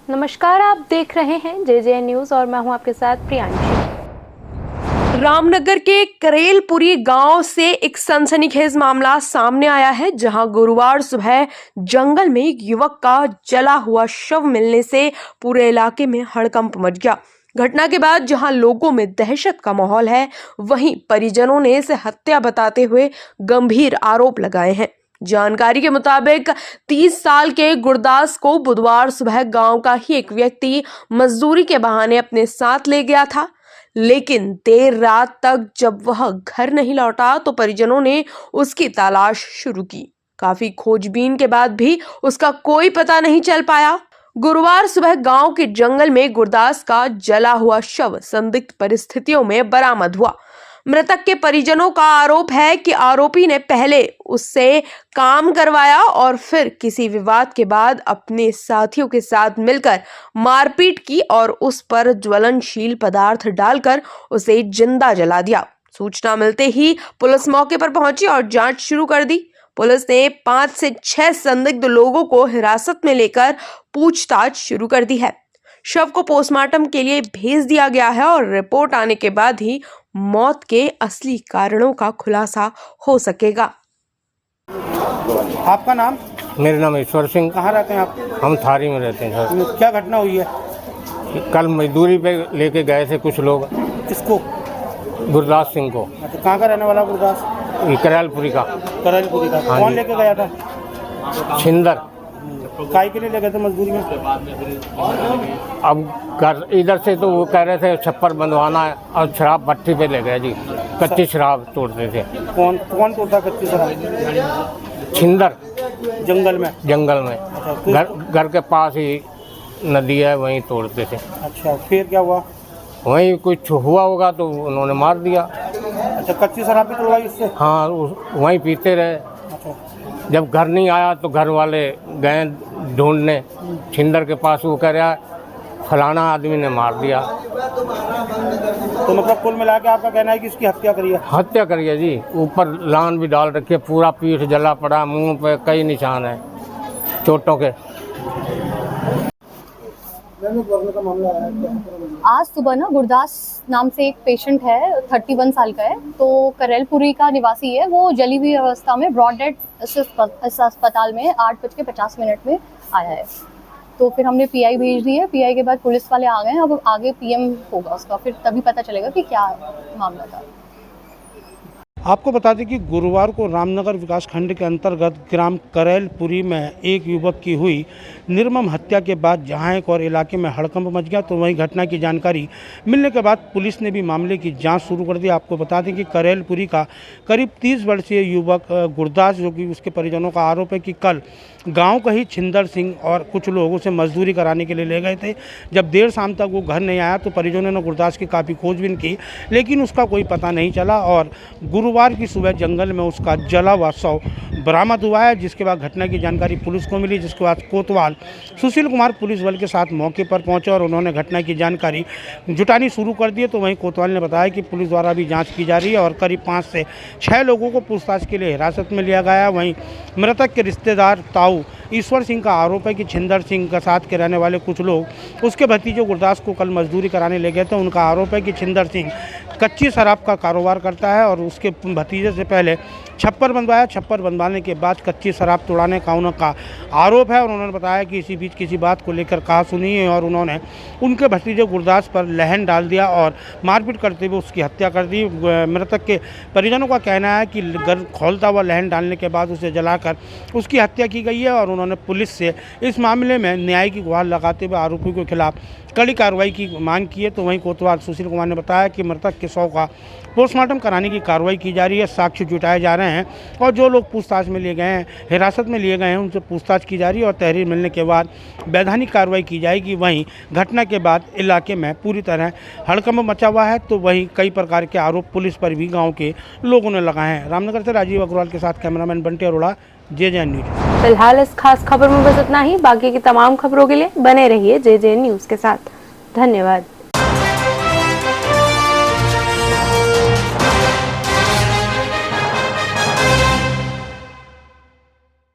नमस्कार, आप देख रहे हैं जे न्यूज़ और मैं हूं आपके साथ प्रियांशी। रामनगर के करेलपुरी गांव से एक सनसनीखेज मामला सामने आया है, जहां गुरुवार सुबह जंगल में एक युवक का जला हुआ शव मिलने से पूरे इलाके में हड़कंप मच गया। घटना के बाद जहां लोगों में दहशत का माहौल है, वहीं परिजनों ने इसे हत्या बताते हुए गंभीर आरोप लगाए हैं। जानकारी के मुताबिक 30 साल के गुरदास को बुधवार सुबह गांव का ही एक व्यक्ति मजदूरी के बहाने अपने साथ ले गया था, लेकिन देर रात तक जब वह घर नहीं लौटा तो परिजनों ने उसकी तलाश शुरू की। काफी खोजबीन के बाद भी उसका कोई पता नहीं चल पाया। गुरुवार सुबह गांव के जंगल में गुरदास का जला हुआ शव संदिग्ध परिस्थितियों में बरामद हुआ। मृतक के परिजनों का आरोप है कि आरोपी ने पहले उससे काम करवाया और फिर किसी विवाद के बाद अपने साथियों के साथ मिलकर मारपीट की और उस पर ज्वलनशील पदार्थ डालकर उसे जिंदा जला दिया। सूचना मिलते ही पुलिस मौके पर पहुंची और जांच शुरू कर दी। पुलिस ने 5 से 6 संदिग्ध लोगों को हिरासत में लेकर पूछताछ शुरू कर दी है। शव को पोस्टमार्टम के लिए भेज दिया गया है और रिपोर्ट आने के बाद ही मौत के असली कारणों का खुलासा हो सकेगा। आपका नाम? मेरा नाम ईश्वर सिंह। कहाँ रहते हैं आप? हम थारी में रहते हैं सर। क्या घटना हुई है? कल मजदूरी पे लेके गए थे कुछ लोग। किसको? गुरदास सिंह को। अच्छा, कहाँ का रहने वाला गुरदास? ये करेलपुरी का। करेलपुरी का। हाँ कौन जी। लेके गया था? छिंदर। काय के लिए ले गए थे मजदूरी में? अब घर इधर से तो वो कह रहे थे छप्पर बंधवाना है और शराब भट्टी पे ले गए जी। कच्ची शराब तोड़ते थे। कौन कौन तोड़ता कच्ची शराब? छिंदर जंगल में? जंगल में। अच्छा, घर के पास ही नदी है, वहीं तोड़ते थे। अच्छा, फिर क्या हुआ? वहीं कुछ हुआ होगा तो उन्होंने मार दिया। अच्छा, कच्ची शराब भी तोड़वाई उससे? हाँ, वहीं पीते रहे। अच्छा, जब घर नहीं आया तो घर वाले गए ढूंढने छिंदर के पास। वो कह रहा फलाना आदमी ने मार दिया। तो मतलब कुल मिला के आपका कहना है कि इसकी हत्या करी है? हत्या करी है जी। ऊपर लान भी डाल रखी है, पूरा पीठ जला पड़ा, मुंह पे कई निशान है चोटों के। आज सुबह ना गुरदास नाम से एक पेशेंट है, 31 साल का है, तो करेलपुरी का निवासी है। वो जली हुई अवस्था में ब्रॉड डेड अस्पताल में 8:50 में आया है। तो फिर हमने पीआई भेज दी है। पीआई के बाद पुलिस वाले आ गए हैं। अब आगे पीएम होगा उसका, फिर तभी पता चलेगा कि क्या मामला था। आपको बता दें कि गुरुवार को रामनगर विकासखंड के अंतर्गत ग्राम करेलपुरी में एक युवक की हुई निर्मम हत्या के बाद जहां एक और इलाके में हड़कंप मच गया, तो वहीं घटना की जानकारी मिलने के बाद पुलिस ने भी मामले की जांच शुरू कर दी। आपको बता दें कि करेलपुरी का करीब 30 वर्षीय युवक गुरदास, जो कि उसके परिजनों का आरोप है कि कल गांव का ही छिंदर सिंह और कुछ लोग उसे मजदूरी कराने के लिए ले गए थे। जब देर शाम तक वो घर नहीं आया तो परिजनों ने गुरदास की काफ़ी खोजबीन की, लेकिन उसका कोई पता नहीं चला और गुरुवार की सुबह जंगल में उसका जला हुआ शव बरामद हुआ है। जिसके बाद घटना की जानकारी पुलिस को मिली, जिसके बाद कोतवाल सुशील कुमार पुलिस बल के साथ मौके पर पहुंचे और उन्होंने घटना की जानकारी जुटानी शुरू कर दी। तो वहीं कोतवाल ने बताया कि पुलिस द्वारा भी जाँच की जा रही है और करीब 5 से 6 लोगों को पूछताछ के लिए हिरासत में लिया गया है। वहीं मृतक के रिश्तेदार ताऊ ईश्वर सिंह का आरोप है कि छिंदर सिंह के साथ के रहने वाले कुछ लोग उसके भतीजे गुरदास को कल मजदूरी कराने ले गए थे। उनका आरोप है कि छिंदर सिंह कच्ची शराब का कारोबार करता है और उसके भतीजे से पहले छप्पर बंधवाया। छप्पर बंधवाने के बाद कच्ची शराब तोड़ाने का उनका आरोप है और उन्होंने बताया कि इसी बीच किसी बात को लेकर कहा सुनी है और उन्होंने उनके भतीजे गुरदास पर लहन डाल दिया और मारपीट करते हुए उसकी हत्या कर दी। मृतक के परिजनों का कहना है कि घर खोलता हुआ लहन डालने के बाद उसे जलाकर उसकी हत्या की गई है और उन्होंने पुलिस से इस मामले में न्याय की गुहार लगाते हुए आरोपी के खिलाफ कड़ी कार्रवाई की मांग की है। तो वहीं कोतवाल सुशील कुमार ने बताया कि मृतक के शव का पोस्टमार्टम कराने की कार्रवाई की जा रही है, साक्ष्य जुटाए जा रहे हैं और जो लोग पूछताछ में लिए गए हैं, हिरासत में लिए गए हैं, उनसे पूछताछ की जा रही है और तहरीर मिलने के बाद वैधानिक कार्रवाई की जाएगी। वहीं घटना के बाद इलाके में पूरी तरह हड़कंप मचा हुआ है। तो वहीं कई प्रकार के आरोप पुलिस पर भी गाँव के लोगों ने लगाए हैं। रामनगर से राजीव अग्रवाल के साथ कैमरामैन बंटी अरोड़ा, जे न्यूज। फिलहाल इस खास खबर में बस इतना ही। बाकी की तमाम खबरों के लिए बने रहिए जे न्यूज़ के साथ। धन्यवाद।